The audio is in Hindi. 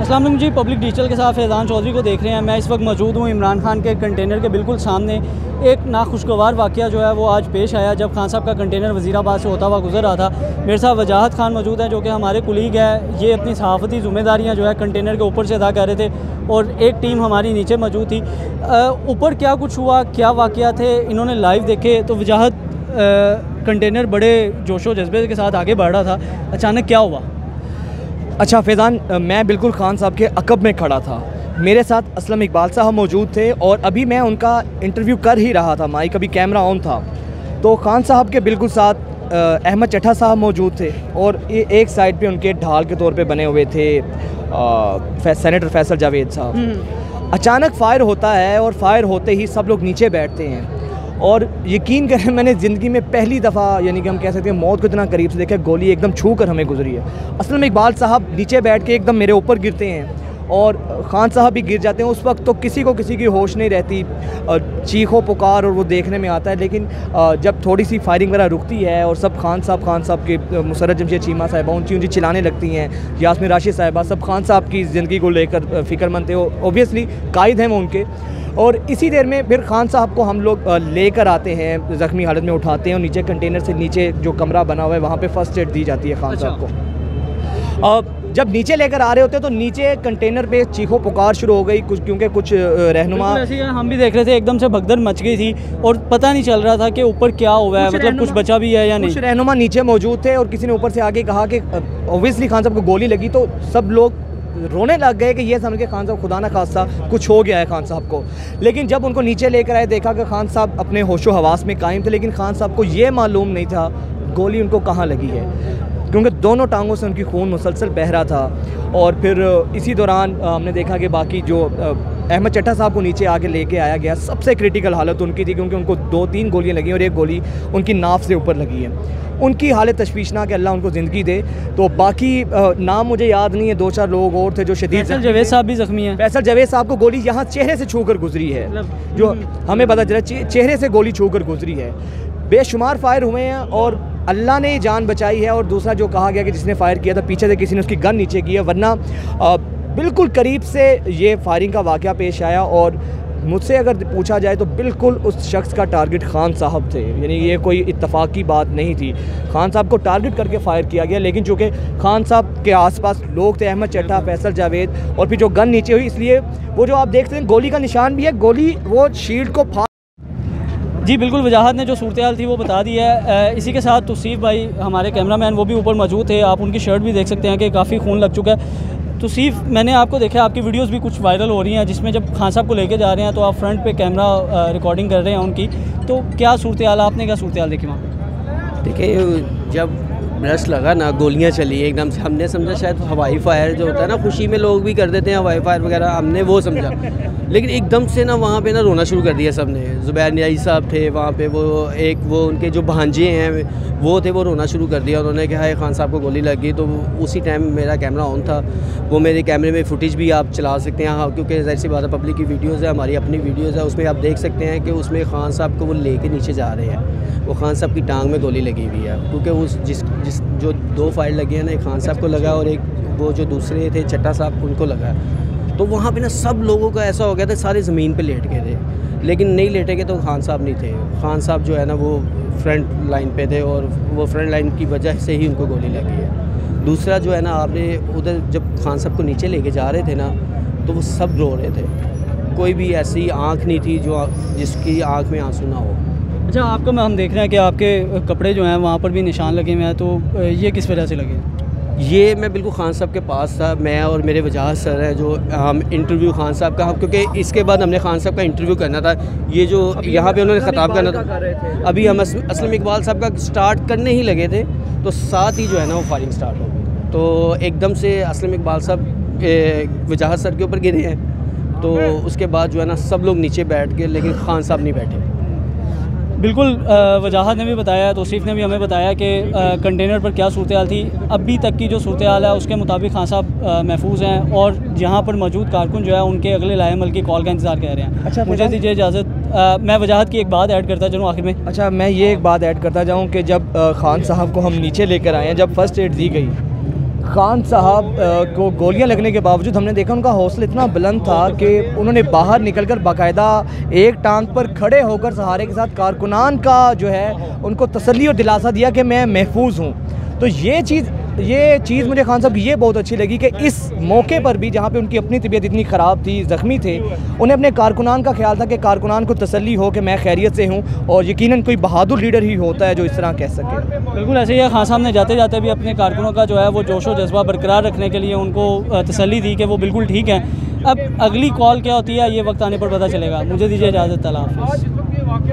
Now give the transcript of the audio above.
अस्सलाम वालेकुम जी, पब्लिक डिजिटल के साथ फैज़ान चौधरी को देख रहे हैं। मैं इस वक्त मौजूद हूँ इमरान खान के कंटेनर के बिल्कुल सामने। एक नाखुशगवार वाक़या जो है वो आज पेश आया जब खान साहब का कंटेनर वज़ीराबाद से होता हुआ गुजर रहा था। मेरे साथ वजाहत खान मौजूद हैं जो कि हमारे कुलीग हैं। ये अपनी सहाफ़ती ज़िम्मेदारियाँ जो है कंटेनर के ऊपर से अदा कर रहे थे और एक टीम हमारी नीचे मौजूद थी। ऊपर क्या कुछ हुआ, क्या वाक़या थे, इन्होंने लाइव देखे। तो वजाहत, कंटेनर बड़े जोशो जज्बे के साथ आगे बढ़ रहा था, अचानक क्या हुआ? अच्छा फैज़ान, मैं बिल्कुल खान साहब के अकब में खड़ा था। मेरे साथ असलम इकबाल साहब मौजूद थे और अभी मैं उनका इंटरव्यू कर ही रहा था। माइक अभी कैमरा ऑन था तो खान साहब के बिल्कुल साथ अहमद चट्टा साहब मौजूद थे और एक साइड पे उनके ढाल के तौर पे बने हुए थे सेनेटर फैसल जावेद साहब। अचानक फ़ायर होता है और फायर होते ही सब लोग नीचे बैठते हैं और यकीन करें, मैंने ज़िंदगी में पहली दफ़ा, यानी कि हम कह सकते हैं मौत को इतना करीब से देखा। गोली एकदम छू कर हमें गुजरी है। असल में इकबाल साहब नीचे बैठ के एकदम मेरे ऊपर गिरते हैं और ख़ान साहब भी गिर जाते हैं। उस वक्त तो किसी की होश नहीं रहती, चीखो पुकार और वो देखने में आता है। लेकिन जब थोड़ी सी फायरिंग वगैरह रुकती है और सब खान साहब के मुसर्रत जमशेद चीमा साहिबा ऊँची चिल्लाने लगती हैं, यास्मीन राशिद साहिबा, सब खान साहब की ज़िंदगी को लेकर फ़िक्रमंद थे। ओबियसली कायद हैं वो उनके। और इसी देर में फिर खान साहब को हम लोग लेकर आते हैं, ज़ख्मी हालत में उठाते हैं और नीचे कंटेनर से नीचे जो कमरा बना हुआ है वहाँ पे फ़र्स्ट एड दी जाती है खान साहब को। जब नीचे लेकर आ रहे होते हैं तो नीचे कंटेनर पे चीखो पुकार शुरू हो गई क्योंकि कुछ रहनुमा, हम भी देख रहे थे, एकदम से भगदड़ मच गई थी और पता नहीं चल रहा था कि ऊपर क्या हुआ है, मतलब कुछ बचा भी है या नहीं। कुछ रहनुमा नीचे मौजूद थे और किसी ने ऊपर से आके कहा कि ओबियसली खान साहब को गोली लगी, तो सब लोग रोने लग गए कि ये समझ के खान साहब खुदा ना खास्ता कुछ हो गया है खान साहब को। लेकिन जब उनको नीचे लेकर आए, देखा कि खान साहब अपने होशो हवास में कायम थे, लेकिन खान साहब को ये मालूम नहीं था गोली उनको कहाँ लगी है, क्योंकि दोनों टांगों से उनकी खून मुसलसल बह रहा था। और फिर इसी दौरान हमने देखा कि बाकी जो अहमद चट्टा साहब को नीचे आके लेके आया गया। सबसे क्रिटिकल हालत उनकी थी क्योंकि उनको 2-3 गोलियां लगी और एक गोली उनकी नाफ से ऊपर लगी है। उनकी हालत तशवीशनाक है, अल्लाह उनको ज़िंदगी दे। तो बाकी नाम मुझे याद नहीं है, 2-4 लोग और थे जो शदीद। फैसल जावेद साहब भी ज़ख्मी हैं। फैसल जावेद साहब को गोली यहाँ चेहरे से छू कर गुजरी है, जो हमें पता चला चेहरे से गोली छू कर गुजरी है। बेशुमार फायर हुए हैं और अल्लाह ने जान बचाई है। और दूसरा जो कहा गया कि जिसने फायर किया था पीछे से किसी ने उसकी गन नीचे की है, वरना बिल्कुल करीब से ये फायरिंग का वाक़या पेश आया। और मुझसे अगर पूछा जाए तो बिल्कुल उस शख्स का टारगेट खान साहब थे, यानी ये कोई इत्तफाक की बात नहीं थी। खान साहब को टारगेट करके फायर किया गया, लेकिन चूँकि खान साहब के आसपास लोग थे, अहमद चट्टा, फैसल जावेद, और फिर जो गन नीचे हुई, इसलिए वो जो आप देखते हैं गोली का निशान भी है, गोली वो शील्ड को फाड़। जी बिल्कुल, वजाहत ने जो सूरत हाल थी वो बता दी है। इसी के साथ तौसीफ़ भाई हमारे कैमरामैन वो भी ऊपर मौजूद थे। आप उनकी शर्ट भी देख सकते हैं कि काफ़ी खून लग चुका है। तौसीफ़, मैंने आपको देखा, आपकी वीडियोस भी कुछ वायरल हो रही हैं जिसमें जब खान साहब को लेके जा रहे हैं तो आप फ्रंट पे कैमरा रिकॉर्डिंग कर रहे हैं उनकी, तो क्या सूरत हाल, आपने क्या सूरत हाल देखी वहाँ पे? देखिए, जब ब्रश लगा ना, गोलियां चली एकदम से, हमने समझा शायद हवाई फायर जो होता है ना, खुशी में लोग भी कर देते हैं हवाई फायर वगैरह, हमने वो समझा। लेकिन एकदम से ना वहाँ पे ना रोना शुरू कर दिया सबने। ज़ुबैर न्याई साहब थे वहाँ पे, वो उनके जो भांजे हैं वो थे, वो रोना शुरू कर दिया। उन्होंने कहा है खान साहब को गोली लगी। तो उसी टाइम मेरा कैमरा ऑन था, वो मेरे कैमरे में फुटेज भी आप चला सकते हैं। हाँ, क्योंकि ज़ाहिर सी बात है पब्लिक की वीडियोज़ है, हमारी अपनी वीडियोज़ है, उसमें आप देख सकते हैं कि उसमें खान साहब को वो लेके नीचे जा रहे हैं। वो खान साहब की टांग में गोली लगी हुई है, क्योंकि उस जिस जो 2 फायर लगे हैं ना, एक खान साहब को लगा और एक वो जो दूसरे थे चट्टा साहब उनको लगा। तो वहाँ पे ना सब लोगों का ऐसा हो गया था, सारे ज़मीन पे लेट गए थे, लेकिन नहीं लेटे गए तो खान साहब नहीं थे। खान साहब जो है ना वो फ्रंट लाइन पे थे और वो फ्रंट लाइन की वजह से ही उनको गोली लगी है। दूसरा जो है ना, आपने उधर जब खान साहब को नीचे लेके जा रहे थे ना, तो वो सब रो रहे थे। कोई भी ऐसी आँख नहीं थी जो जिसकी आँख में आंसू ना हो। अच्छा, आपको हम देख रहे हैं कि आपके कपड़े जो हैं वहाँ पर भी निशान लगे हुए हैं, तो ये किस वजह से लगे? ये मैं बिल्कुल खान साहब के पास था, मैं और मेरे वजाहत सर हैं, जो हम इंटरव्यू खान साहब का, क्योंकि इसके बाद हमने खान साहब का इंटरव्यू करना था। ये जो यहाँ पे उन्होंने ख़ताब करना था, अभी हम असलम इकबाल साहब का स्टार्ट करने ही लगे थे, तो साथ ही जो है ना वो फायरिंग स्टार्ट हो गई। तो एकदम से असलम इकबाल साहब वजाहत सर के ऊपर गिरे हैं, तो उसके बाद जो है ना सब लोग नीचे बैठ गए, लेकिन खान साहब नहीं बैठे। बिल्कुल, वजाहत ने भी बताया, तौसीफ़ ने भी हमें बताया कि कंटेनर पर क्या सूरत हाल थी। अभी तक की जो सूरत हाल है उसके मुताबिक खान साहब महफूज हैं और यहाँ पर मौजूद कारकुन जो है उनके अगले लाएमल की कॉल का इंतज़ार कर रहे हैं। अच्छा, मुझे दीजिए इजाज़त, मैं वजाहत की एक बात ऐड करता चलूँ आखिर में। अच्छा, मैं ये एक बात ऐड करता जाऊँ कि जब खान साहब को हम नीचे लेकर आए हैं, जब फ़र्स्ट एड दी गई खान साहब को गोलियां लगने के बावजूद हमने देखा उनका हौसला इतना बुलंद था कि उन्होंने बाहर निकलकर बाकायदा एक टांग पर खड़े होकर सहारे के साथ कारकुनान का जो है उनको तसल्ली और दिलासा दिया कि मैं महफूज हूँ। तो ये चीज़ मुझे खान साहब की ये बहुत अच्छी लगी कि इस मौके पर भी जहाँ पे उनकी अपनी तबीयत इतनी ख़राब थी, ज़ख्मी थे, उन्हें अपने कारकुनान का ख्याल था कि कारकुनान को तसल्ली हो कि मैं खैरियत से हूँ, और यकीनन कोई बहादुर लीडर ही होता है जो इस तरह कह सके। बिल्कुल ऐसे ही है। खान साहब ने जाते जाते भी अपने कारकुनों का जो है वो जोशो जज्बा बरकरार रखने के लिए उनको तसल्ली दी कि वो बिल्कुल ठीक हैं। अब अगली कॉल क्या होती है ये वक्त आने पर पता चलेगा। मुझे दीजिए इजाज़त, अल्लाह हाफ़िज़।